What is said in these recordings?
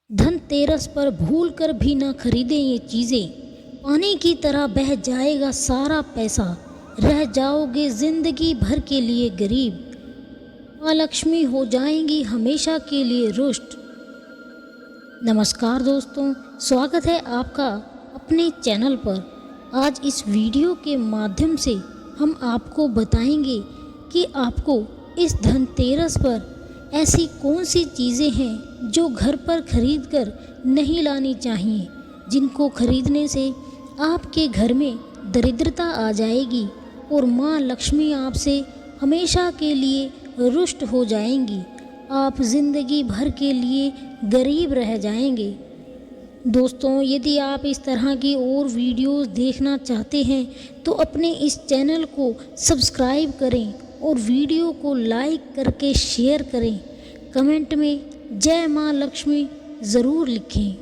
धनतेरस पर भूल कर भी ना खरीदें ये चीज़ें। पानी की तरह बह जाएगा सारा पैसा, रह जाओगे ज़िंदगी भर के लिए गरीब। माँ लक्ष्मी हो जाएंगी हमेशा के लिए रुष्ट। नमस्कार दोस्तों, स्वागत है आपका अपने चैनल पर। आज इस वीडियो के माध्यम से हम आपको बताएंगे कि आपको इस धनतेरस पर ऐसी कौन सी चीज़ें हैं जो घर पर खरीद कर नहीं लानी चाहिए, जिनको खरीदने से आपके घर में दरिद्रता आ जाएगी और माँ लक्ष्मी आपसे हमेशा के लिए रुष्ट हो जाएंगी। आप ज़िंदगी भर के लिए गरीब रह जाएंगे। दोस्तों, यदि आप इस तरह की और वीडियोस देखना चाहते हैं तो अपने इस चैनल को सब्सक्राइब करें और वीडियो को लाइक करके शेयर करें। कमेंट में जय माँ लक्ष्मी ज़रूर लिखें।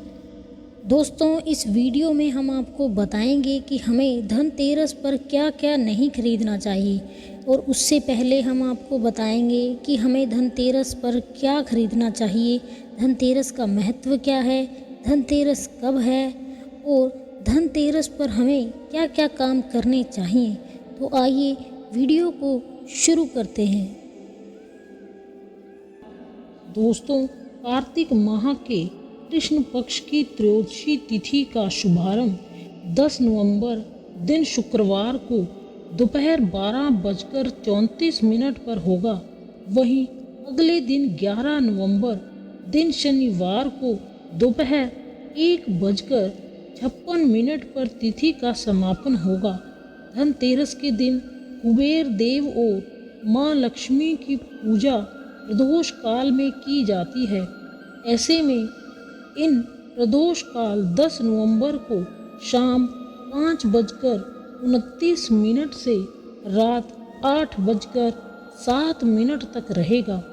दोस्तों, इस वीडियो में हम आपको बताएंगे कि हमें धनतेरस पर क्या क्या नहीं खरीदना चाहिए, और उससे पहले हम आपको बताएंगे कि हमें धनतेरस पर क्या खरीदना चाहिए, धनतेरस का महत्व क्या है, धनतेरस कब है और धनतेरस पर हमें क्या क्या काम करने चाहिए। तो आइए वीडियो को शुरू करते हैं। दोस्तों, कार्तिक माह के कृष्ण पक्ष की त्रयोदशी तिथि का शुभारंभ 10 नवंबर दिन शुक्रवार को दोपहर 12:34 पर होगा। वहीं अगले दिन 11 नवंबर दिन शनिवार को दोपहर 1:56 पर तिथि का समापन होगा। धनतेरस के दिन कुबेर देव और माँ लक्ष्मी की पूजा प्रदोष काल में की जाती है। ऐसे में इन प्रदोष काल 10 नवंबर को शाम 5:29 से रात 8:07 तक रहेगा।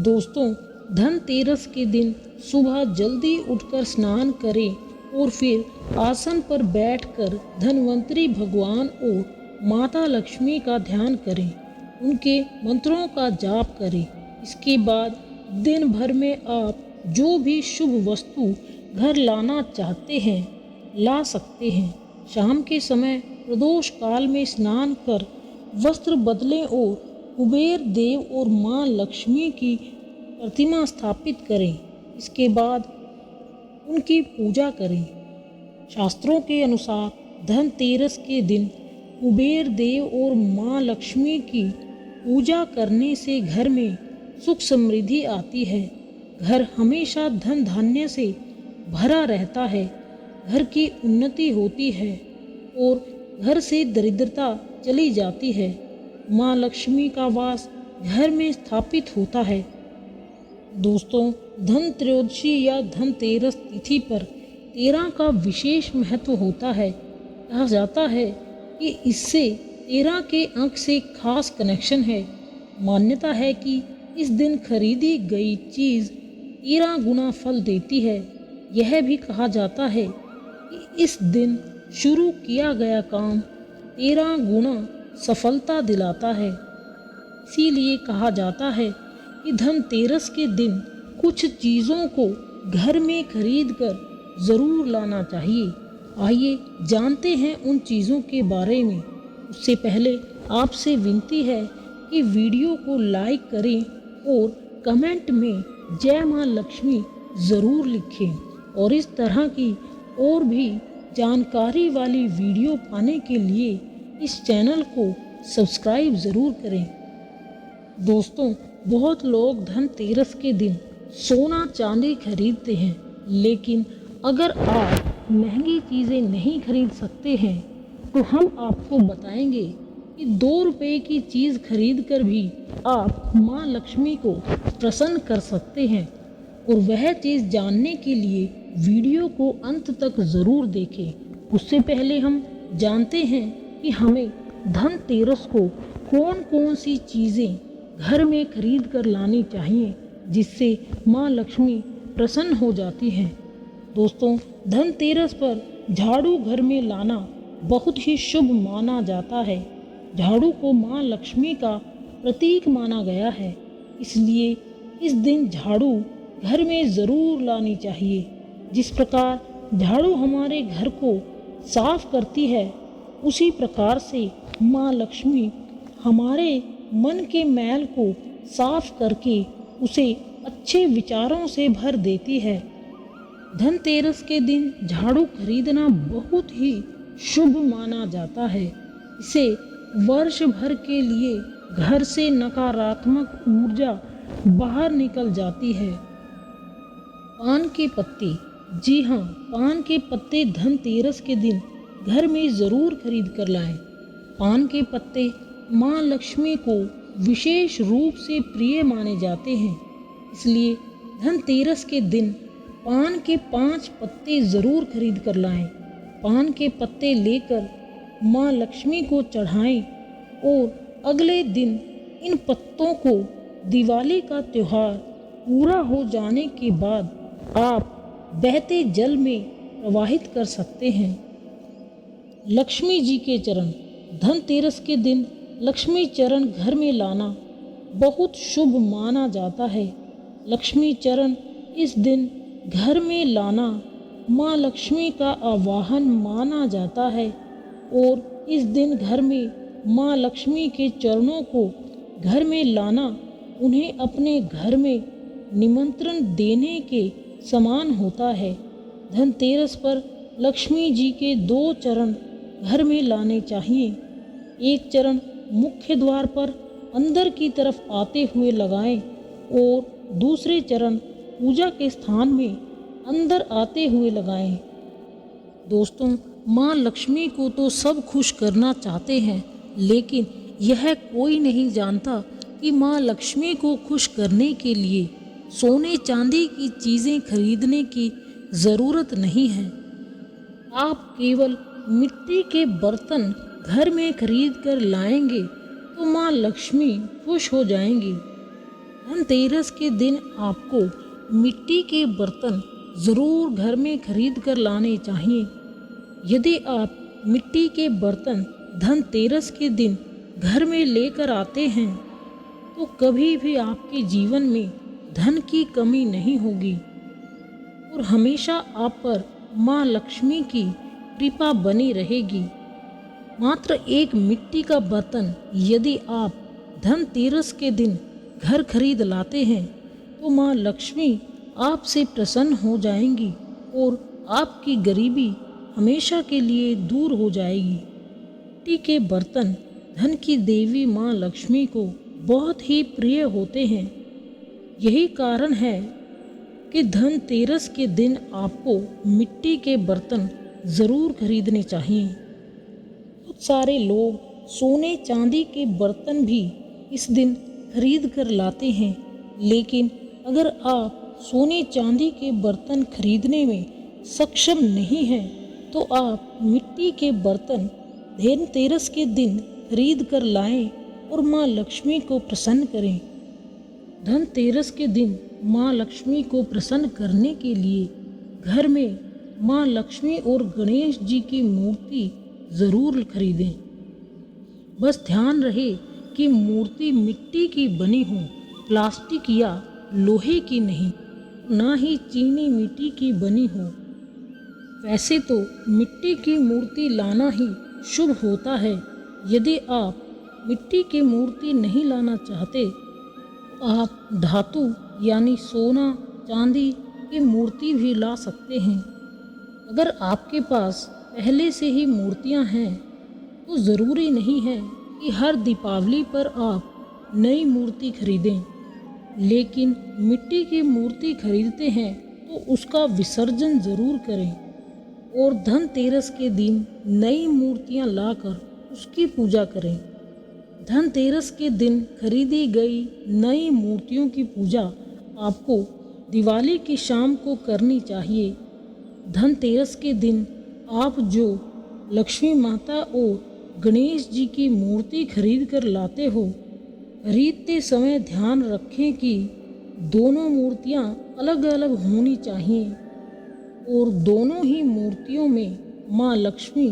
दोस्तों, धनतेरस के दिन सुबह जल्दी उठकर स्नान करें और फिर आसन पर बैठकर धन्वंतरी भगवान और माता लक्ष्मी का ध्यान करें, उनके मंत्रों का जाप करें। इसके बाद दिन भर में आप जो भी शुभ वस्तु घर लाना चाहते हैं ला सकते हैं। शाम के समय प्रदोष काल में स्नान कर वस्त्र बदलें और कुबेर देव और माँ लक्ष्मी की प्रतिमा स्थापित करें। इसके बाद उनकी पूजा करें। शास्त्रों के अनुसार धनतेरस के दिन कुबेर देव और माँ लक्ष्मी की पूजा करने से घर में सुख समृद्धि आती है। घर हमेशा धन धान्य से भरा रहता है, घर की उन्नति होती है और घर से दरिद्रता चली जाती है। माँ लक्ष्मी का वास घर में स्थापित होता है। दोस्तों, धन त्रयोदशी या धनतेरस तिथि पर 13 का विशेष महत्व होता है। कहा जाता है कि इससे 13 के अंक से खास कनेक्शन है। मान्यता है कि इस दिन खरीदी गई चीज़ 13 गुना फल देती है। यह भी कहा जाता है कि इस दिन शुरू किया गया काम 13 गुना सफलता दिलाता है। इसीलिए कहा जाता है कि धनतेरस के दिन कुछ चीज़ों को घर में खरीद कर ज़रूर लाना चाहिए। आइए जानते हैं उन चीज़ों के बारे में। उससे पहले आपसे विनती है कि वीडियो को लाइक करें और कमेंट में जय माँ लक्ष्मी ज़रूर लिखें, और इस तरह की और भी जानकारी वाली वीडियो पाने के लिए इस चैनल को सब्सक्राइब ज़रूर करें। दोस्तों, बहुत लोग धनतेरस के दिन सोना चांदी खरीदते हैं, लेकिन अगर आप महंगी चीज़ें नहीं खरीद सकते हैं तो हम आपको बताएंगे कि 2 रुपये की चीज़ खरीद कर भी आप माँ लक्ष्मी को प्रसन्न कर सकते हैं। और वह चीज़ जानने के लिए वीडियो को अंत तक ज़रूर देखें। उससे पहले हम जानते हैं कि हमें धनतेरस को कौन कौन सी चीज़ें घर में खरीद कर लानी चाहिए जिससे माँ लक्ष्मी प्रसन्न हो जाती हैं। दोस्तों, धनतेरस पर झाड़ू घर में लाना बहुत ही शुभ माना जाता है। झाड़ू को माँ लक्ष्मी का प्रतीक माना गया है, इसलिए इस दिन झाड़ू घर में ज़रूर लानी चाहिए। जिस प्रकार झाड़ू हमारे घर को साफ करती है, उसी प्रकार से माँ लक्ष्मी हमारे मन के मैल को साफ करके उसे अच्छे विचारों से भर देती है। धनतेरस के दिन झाड़ू खरीदना बहुत ही शुभ माना जाता है। इसे वर्ष भर के लिए घर से नकारात्मक ऊर्जा बाहर निकल जाती है। पान के पत्ते, जी हाँ, पान के पत्ते धनतेरस के दिन घर में ज़रूर खरीद कर लाएं। पान के पत्ते माँ लक्ष्मी को विशेष रूप से प्रिय माने जाते हैं, इसलिए धनतेरस के दिन पान के 5 पत्ते ज़रूर खरीद कर लाएं। पान के पत्ते लेकर माँ लक्ष्मी को चढ़ाएं और अगले दिन इन पत्तों को दिवाली का त्यौहार पूरा हो जाने के बाद आप बहते जल में प्रवाहित कर सकते हैं। लक्ष्मी जी के चरण, धनतेरस के दिन लक्ष्मी चरण घर में लाना बहुत शुभ माना जाता है। लक्ष्मी चरण इस दिन घर में लाना माँ लक्ष्मी का आवाहन माना जाता है और इस दिन घर में माँ लक्ष्मी के चरणों को घर में लाना उन्हें अपने घर में निमंत्रण देने के समान होता है। धनतेरस पर लक्ष्मी जी के 2 चरण घर में लाने चाहिए। एक चरण मुख्य द्वार पर अंदर की तरफ आते हुए लगाएं और दूसरे चरण पूजा के स्थान में अंदर आते हुए लगाएं। दोस्तों, माँ लक्ष्मी को तो सब खुश करना चाहते हैं, लेकिन यह कोई नहीं जानता कि माँ लक्ष्मी को खुश करने के लिए सोने चांदी की चीज़ें खरीदने की ज़रूरत नहीं है। आप केवल मिट्टी के बर्तन घर में खरीद कर लाएंगे तो माँ लक्ष्मी खुश हो जाएंगी। धनतेरस के दिन आपको मिट्टी के बर्तन ज़रूर घर में खरीद कर लाने चाहिए। यदि आप मिट्टी के बर्तन धनतेरस के दिन घर में लेकर आते हैं तो कभी भी आपके जीवन में धन की कमी नहीं होगी और हमेशा आप पर माँ लक्ष्मी की कृपा बनी रहेगी। मात्र एक मिट्टी का बर्तन यदि आप धनतेरस के दिन घर खरीद लाते हैं तो माँ लक्ष्मी आपसे प्रसन्न हो जाएंगी और आपकी गरीबी हमेशा के लिए दूर हो जाएगी। मिट्टी के बर्तन धन की देवी माँ लक्ष्मी को बहुत ही प्रिय होते हैं। यही कारण है कि धनतेरस के दिन आपको मिट्टी के बर्तन ज़रूर खरीदने चाहिए। बहुत सारे लोग सोने चांदी के बर्तन भी इस दिन खरीद कर लाते हैं, लेकिन अगर आप सोने चांदी के बर्तन खरीदने में सक्षम नहीं हैं तो आप मिट्टी के बर्तन धनतेरस के दिन खरीद कर लाएं और माँ लक्ष्मी को प्रसन्न करें। धनतेरस के दिन माँ लक्ष्मी को प्रसन्न करने के लिए घर में माँ लक्ष्मी और गणेश जी की मूर्ति ज़रूर खरीदें। बस ध्यान रहे कि मूर्ति मिट्टी की बनी हो, प्लास्टिक या लोहे की नहीं, ना ही चीनी मिट्टी की बनी हो। वैसे तो मिट्टी की मूर्ति लाना ही शुभ होता है। यदि आप मिट्टी की मूर्ति नहीं लाना चाहते तो आप धातु यानी सोना चांदी की मूर्ति भी ला सकते हैं। अगर आपके पास पहले से ही मूर्तियां हैं तो ज़रूरी नहीं है कि हर दीपावली पर आप नई मूर्ति खरीदें, लेकिन मिट्टी की मूर्ति खरीदते हैं तो उसका विसर्जन ज़रूर करें और धनतेरस के दिन नई मूर्तियां लाकर उसकी पूजा करें। धनतेरस के दिन खरीदी गई नई मूर्तियों की पूजा आपको दिवाली की शाम को करनी चाहिए। धनतेरस के दिन आप जो लक्ष्मी माता और गणेश जी की मूर्ति खरीद कर लाते हो, खरीदते समय ध्यान रखें कि दोनों मूर्तियां अलग अलग होनी चाहिए और दोनों ही मूर्तियों में माँ लक्ष्मी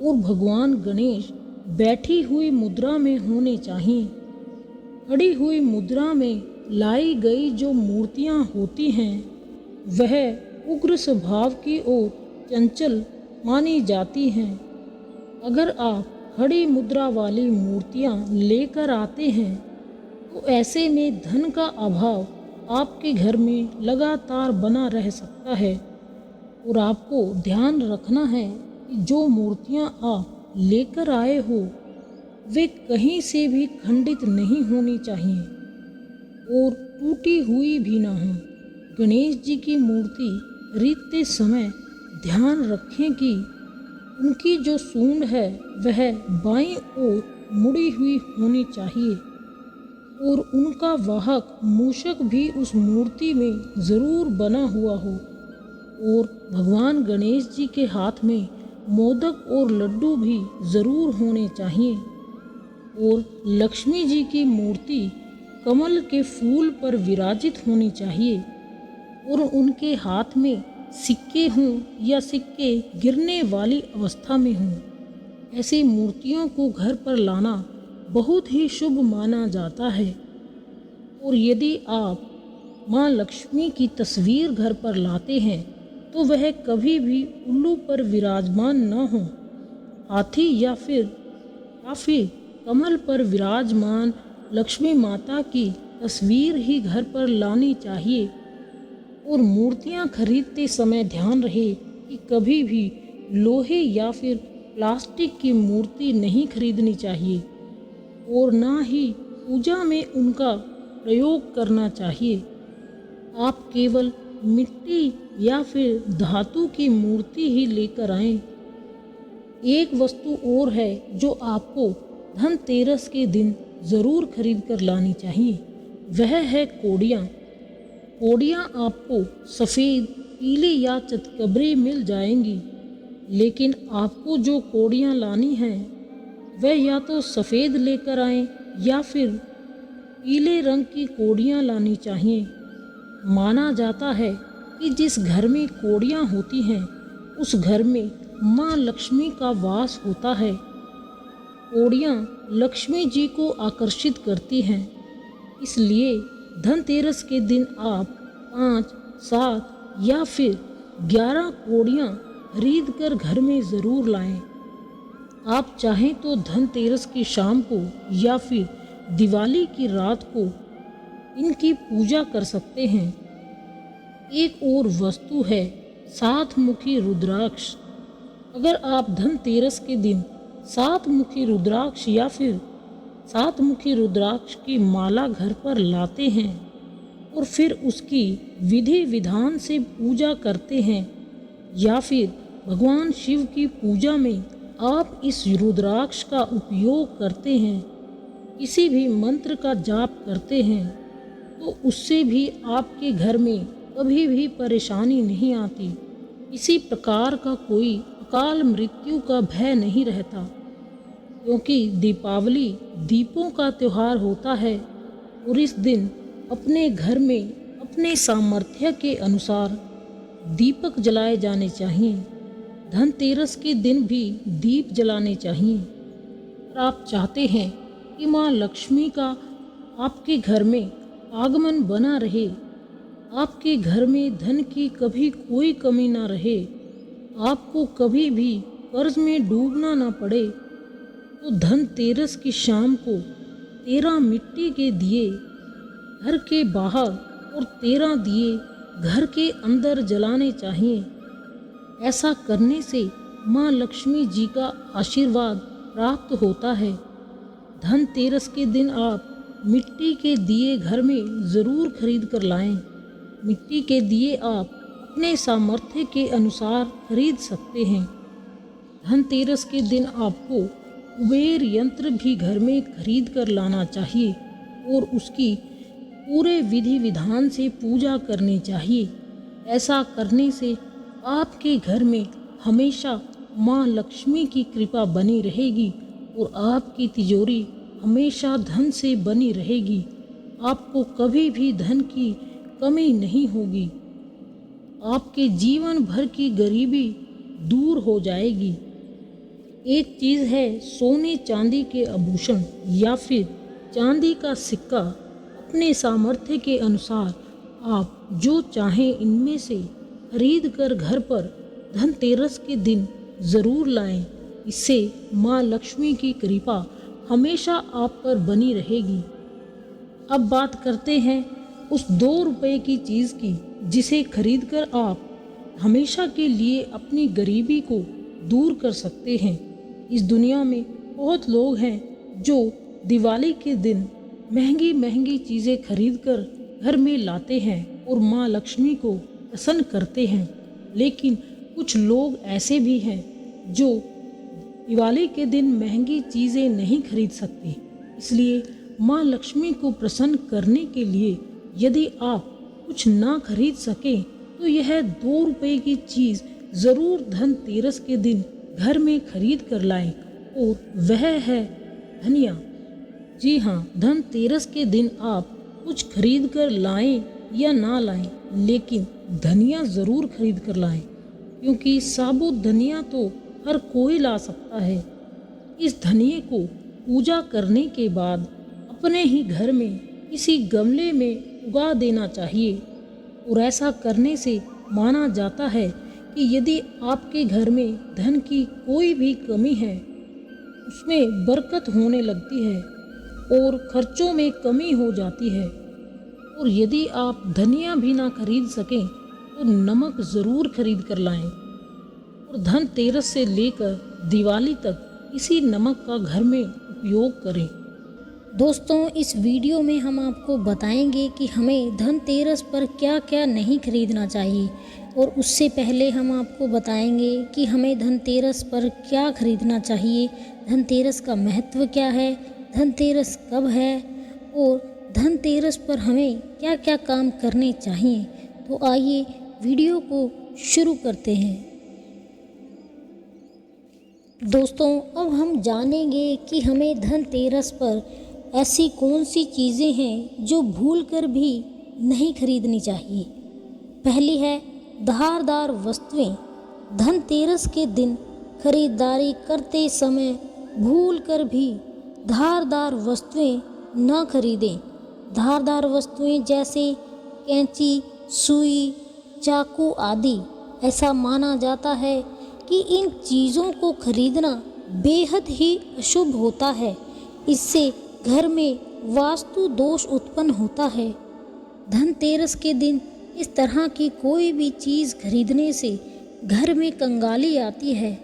और भगवान गणेश बैठी हुई मुद्रा में होने चाहिए। खड़ी हुई मुद्रा में लाई गई जो मूर्तियाँ होती हैं वह उग्र स्वभाव की ओर चंचल मानी जाती हैं। अगर आप खड़ी मुद्रा वाली मूर्तियाँ लेकर आते हैं तो ऐसे में धन का अभाव आपके घर में लगातार बना रह सकता है। और आपको ध्यान रखना है कि जो मूर्तियाँ आप लेकर आए हो वे कहीं से भी खंडित नहीं होनी चाहिए और टूटी हुई भी ना हो। गणेश जी की मूर्ति खरीदते समय ध्यान रखें कि उनकी जो सूंड है वह बाईं ओर मुड़ी हुई होनी चाहिए और उनका वाहक मूषक भी उस मूर्ति में ज़रूर बना हुआ हो। और भगवान गणेश जी के हाथ में मोदक और लड्डू भी ज़रूर होने चाहिए। और लक्ष्मी जी की मूर्ति कमल के फूल पर विराजित होनी चाहिए और उनके हाथ में सिक्के हों या सिक्के गिरने वाली अवस्था में हों। ऐसी मूर्तियों को घर पर लाना बहुत ही शुभ माना जाता है। और यदि आप माँ लक्ष्मी की तस्वीर घर पर लाते हैं तो वह कभी भी उल्लू पर विराजमान न हो, हाथी या फिर कमल पर विराजमान लक्ष्मी माता की तस्वीर ही घर पर लानी चाहिए। और मूर्तियाँ खरीदते समय ध्यान रहे कि कभी भी लोहे या फिर प्लास्टिक की मूर्ति नहीं खरीदनी चाहिए और ना ही पूजा में उनका प्रयोग करना चाहिए। आप केवल मिट्टी या फिर धातु की मूर्ति ही लेकर आएं। एक वस्तु और है जो आपको धनतेरस के दिन ज़रूर खरीद कर लानी चाहिए, वह है कोड़ियाँ। कोड़ियाँ आपको सफ़ेद, पीली या चतकबरी मिल जाएंगी, लेकिन आपको जो कोड़ियाँ लानी हैं वह या तो सफ़ेद लेकर आएं या फिर पीले रंग की कोड़ियाँ लानी चाहिए। माना जाता है कि जिस घर में कोड़ियाँ होती हैं उस घर में माँ लक्ष्मी का वास होता है। कोड़ियाँ लक्ष्मी जी को आकर्षित करती हैं, इसलिए धनतेरस के दिन आप 5, 7 या फिर 11 कोड़ियाँ खरीद कर घर में ज़रूर लाएं। आप चाहें तो धनतेरस की शाम को या फिर दिवाली की रात को इनकी पूजा कर सकते हैं। एक और वस्तु है 7 मुखी रुद्राक्ष। अगर आप धनतेरस के दिन 7 मुखी रुद्राक्ष या फिर 7 मुखी रुद्राक्ष की माला घर पर लाते हैं और फिर उसकी विधि विधान से पूजा करते हैं या फिर भगवान शिव की पूजा में आप इस रुद्राक्ष का उपयोग करते हैं, किसी भी मंत्र का जाप करते हैं, तो उससे भी आपके घर में कभी भी परेशानी नहीं आती। किसी प्रकार का कोई अकाल मृत्यु का भय नहीं रहता, क्योंकि दीपावली दीपों का त्यौहार होता है और इस दिन अपने घर में अपने सामर्थ्य के अनुसार दीपक जलाए जाने चाहिए। धनतेरस के दिन भी दीप जलाने चाहिए। और आप चाहते हैं कि माँ लक्ष्मी का आपके घर में आगमन बना रहे, आपके घर में धन की कभी कोई कमी ना रहे, आपको कभी भी कर्ज में डूबना ना पड़े, तो धनतेरस की शाम को 13 मिट्टी के दिए घर के बाहर और 13 दिए घर के अंदर जलाने चाहिए। ऐसा करने से माँ लक्ष्मी जी का आशीर्वाद प्राप्त होता है। धनतेरस के दिन आप मिट्टी के दिए घर में ज़रूर खरीद कर लाएं। मिट्टी के दिए आप अपने सामर्थ्य के अनुसार खरीद सकते हैं। धनतेरस के दिन आपको कुबेर यंत्र भी घर में खरीद कर लाना चाहिए और उसकी पूरे विधि विधान से पूजा करनी चाहिए। ऐसा करने से आपके घर में हमेशा माँ लक्ष्मी की कृपा बनी रहेगी और आपकी तिजोरी हमेशा धन से बनी रहेगी। आपको कभी भी धन की कमी नहीं होगी। आपके जीवन भर की गरीबी दूर हो जाएगी। एक चीज़ है सोने चांदी के आभूषण या फिर चांदी का सिक्का अपने सामर्थ्य के अनुसार आप जो चाहें इनमें से खरीद कर घर पर धनतेरस के दिन ज़रूर लाएं। इससे माँ लक्ष्मी की कृपा हमेशा आप पर बनी रहेगी। अब बात करते हैं उस 2 रुपए की चीज़ की जिसे खरीदकर आप हमेशा के लिए अपनी गरीबी को दूर कर सकते हैं। इस दुनिया में बहुत लोग हैं जो दिवाली के दिन महंगी महंगी चीज़ें खरीदकर घर में लाते हैं और माँ लक्ष्मी को प्रसन्न करते हैं, लेकिन कुछ लोग ऐसे भी हैं जो दिवाली के दिन महंगी चीज़ें नहीं खरीद सकते। इसलिए माँ लक्ष्मी को प्रसन्न करने के लिए यदि आप कुछ ना खरीद सकें तो यह 2 रुपए की चीज़ ज़रूर धनतेरस के दिन घर में खरीद कर लाएं, और वह है धनिया। जी हाँ, धनतेरस के दिन आप कुछ खरीद कर लाएं या ना लाएं, लेकिन धनिया ज़रूर खरीद कर लाएं, क्योंकि साबुत धनिया तो हर कोई ला सकता है। इस धनिये को पूजा करने के बाद अपने ही घर में किसी गमले में उगा देना चाहिए, और ऐसा करने से माना जाता है कि यदि आपके घर में धन की कोई भी कमी है, उसमें बरकत होने लगती है और खर्चों में कमी हो जाती है। और यदि आप धनिया भी ना खरीद सकें तो नमक ज़रूर खरीद कर लाएं, और धनतेरस से लेकर दिवाली तक इसी नमक का घर में उपयोग करें। दोस्तों, इस वीडियो में हम आपको बताएंगे कि हमें धनतेरस पर क्या क्या नहीं खरीदना चाहिए, और उससे पहले हम आपको बताएंगे कि हमें धनतेरस पर क्या खरीदना चाहिए, धनतेरस का महत्व क्या है, धनतेरस कब है और धनतेरस पर हमें क्या क्या काम करने चाहिए। तो आइए वीडियो को शुरू करते हैं। दोस्तों, अब हम जानेंगे कि हमें धनतेरस पर ऐसी कौन सी चीज़ें हैं जो भूलकर भी नहीं खरीदनी चाहिए। पहली है धारदार वस्तुएं। धनतेरस के दिन खरीदारी करते समय भूलकर भी धारदार वस्तुएं न खरीदें। धारदार वस्तुएं जैसे कैंची, सुई, चाकू आदि, ऐसा माना जाता है कि इन चीज़ों को खरीदना बेहद ही अशुभ होता है। इससे घर में वास्तु दोष उत्पन्न होता है। धनतेरस के दिन इस तरह की कोई भी चीज़ खरीदने से घर में कंगाली आती है।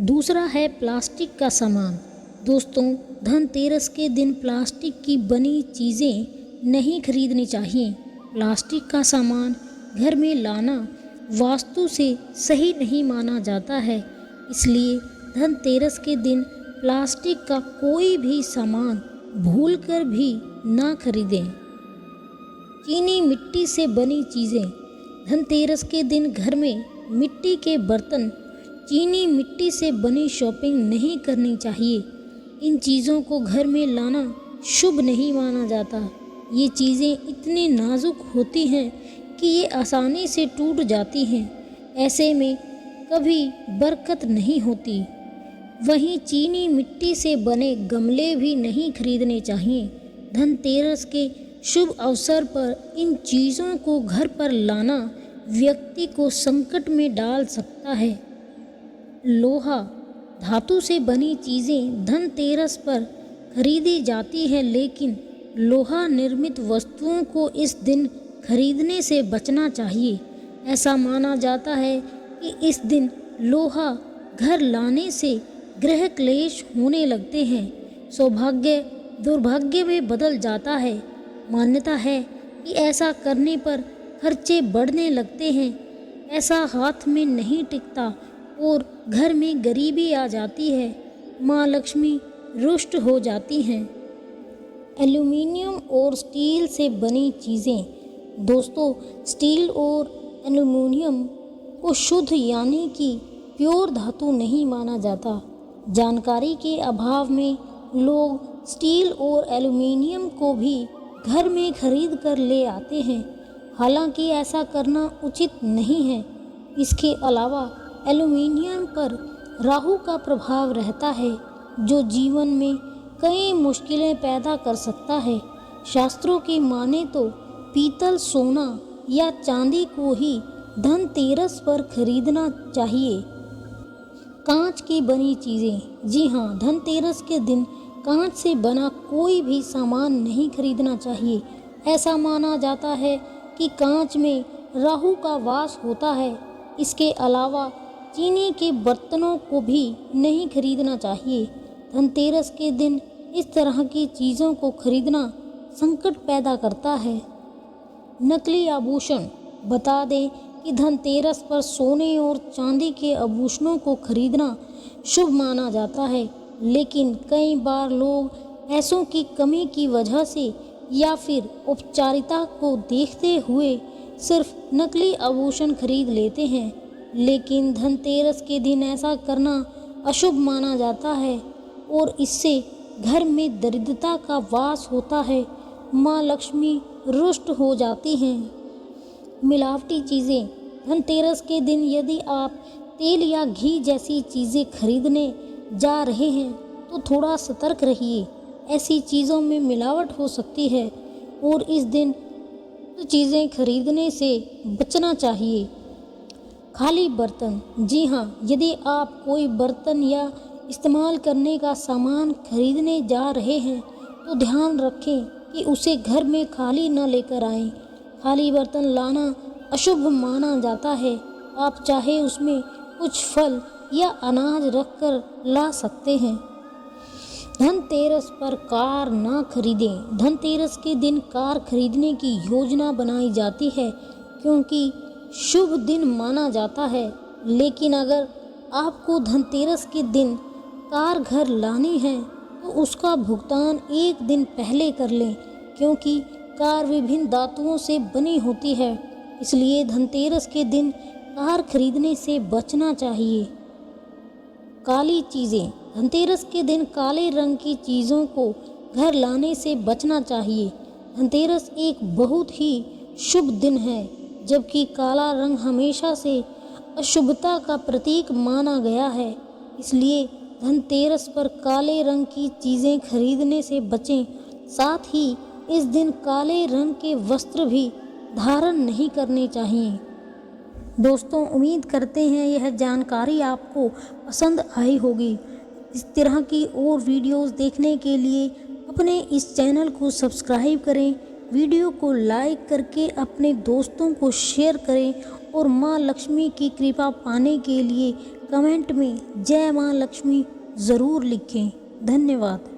दूसरा है प्लास्टिक का सामान। दोस्तों, धनतेरस के दिन प्लास्टिक की बनी चीज़ें नहीं खरीदनी चाहिए। प्लास्टिक का सामान घर में लाना वास्तु से सही नहीं माना जाता है। इसलिए धनतेरस के दिन प्लास्टिक का कोई भी सामान भूलकर भी ना खरीदें। चीनी मिट्टी से बनी चीज़ें। धनतेरस के दिन घर में मिट्टी के बर्तन, चीनी मिट्टी से बनी शॉपिंग नहीं करनी चाहिए। इन चीज़ों को घर में लाना शुभ नहीं माना जाता। ये चीज़ें इतनी नाजुक होती हैं कि ये आसानी से टूट जाती हैं। ऐसे में कभी बरकत नहीं होती। वहीं चीनी मिट्टी से बने गमले भी नहीं खरीदने चाहिए। धनतेरस के शुभ अवसर पर इन चीज़ों को घर पर लाना व्यक्ति को संकट में डाल सकता है। लोहा, धातु से बनी चीज़ें धनतेरस पर खरीदी जाती हैं, लेकिन लोहा निर्मित वस्तुओं को इस दिन खरीदने से बचना चाहिए। ऐसा माना जाता है कि इस दिन लोहा घर लाने से गृह क्लेश होने लगते हैं, सौभाग्य दुर्भाग्य में बदल जाता है। मान्यता है कि ऐसा करने पर खर्चे बढ़ने लगते हैं, ऐसा हाथ में नहीं टिकता और घर में गरीबी आ जाती है, माँ लक्ष्मी रुष्ट हो जाती हैं। एल्यूमीनियम और स्टील से बनी चीज़ें। दोस्तों, स्टील और एल्यूमीनियम को शुद्ध यानी कि प्योर धातु नहीं माना जाता। जानकारी के अभाव में लोग स्टील और एल्यूमीनियम को भी घर में खरीद कर ले आते हैं, हालांकि ऐसा करना उचित नहीं है। इसके अलावा एल्यूमीनियम पर राहु का प्रभाव रहता है, जो जीवन में कई मुश्किलें पैदा कर सकता है। शास्त्रों की माने तो पीतल, सोना या चांदी को ही धनतेरस पर खरीदना चाहिए। कांच की बनी चीज़ें, जी हाँ, धनतेरस के दिन कांच से बना कोई भी सामान नहीं खरीदना चाहिए। ऐसा माना जाता है कि कांच में राहु का वास होता है। इसके अलावा चीनी के बर्तनों को भी नहीं खरीदना चाहिए। धनतेरस के दिन इस तरह की चीज़ों को खरीदना संकट पैदा करता है। नकली आभूषण, बता दें कि धनतेरस पर सोने और चांदी के आभूषणों को खरीदना शुभ माना जाता है, लेकिन कई बार लोग पैसों की कमी की वजह से या फिर औपचारिकता को देखते हुए सिर्फ नकली आभूषण खरीद लेते हैं। लेकिन धनतेरस के दिन ऐसा करना अशुभ माना जाता है और इससे घर में दरिद्रता का वास होता है। माँ लक्ष्मी रुष्ट हो जाती हैं। मिलावटी चीज़ें, धनतेरस के दिन यदि आप तेल या घी जैसी चीज़ें खरीदने जा रहे हैं तो थोड़ा सतर्क रहिए। ऐसी चीज़ों में मिलावट हो सकती है और इस दिन चीज़ें खरीदने से बचना चाहिए। खाली बर्तन, जी हाँ, यदि आप कोई बर्तन या इस्तेमाल करने का सामान खरीदने जा रहे हैं तो ध्यान रखें कि उसे घर में खाली न लेकर आएं। खाली बर्तन लाना अशुभ माना जाता है। आप चाहे उसमें कुछ फल या अनाज रखकर ला सकते हैं। धनतेरस पर कार ना खरीदें। धनतेरस के दिन कार खरीदने की योजना बनाई जाती है क्योंकि शुभ दिन माना जाता है। लेकिन अगर आपको धनतेरस के दिन कार घर लानी है तो उसका भुगतान एक दिन पहले कर लें, क्योंकि कार विभिन्न धातुओं से बनी होती है, इसलिए धनतेरस के दिन कार खरीदने से बचना चाहिए। काली चीज़ें, धनतेरस के दिन काले रंग की चीज़ों को घर लाने से बचना चाहिए। धनतेरस एक बहुत ही शुभ दिन है, जबकि काला रंग हमेशा से अशुभता का प्रतीक माना गया है। इसलिए धनतेरस पर काले रंग की चीज़ें खरीदने से बचें। साथ ही इस दिन काले रंग के वस्त्र भी धारण नहीं करने चाहिए। दोस्तों, उम्मीद करते हैं यह जानकारी आपको पसंद आई होगी। इस तरह की और वीडियोस देखने के लिए अपने इस चैनल को सब्सक्राइब करें, वीडियो को लाइक करके अपने दोस्तों को शेयर करें और माँ लक्ष्मी की कृपा पाने के लिए कमेंट में जय माँ लक्ष्मी ज़रूर लिखें। धन्यवाद।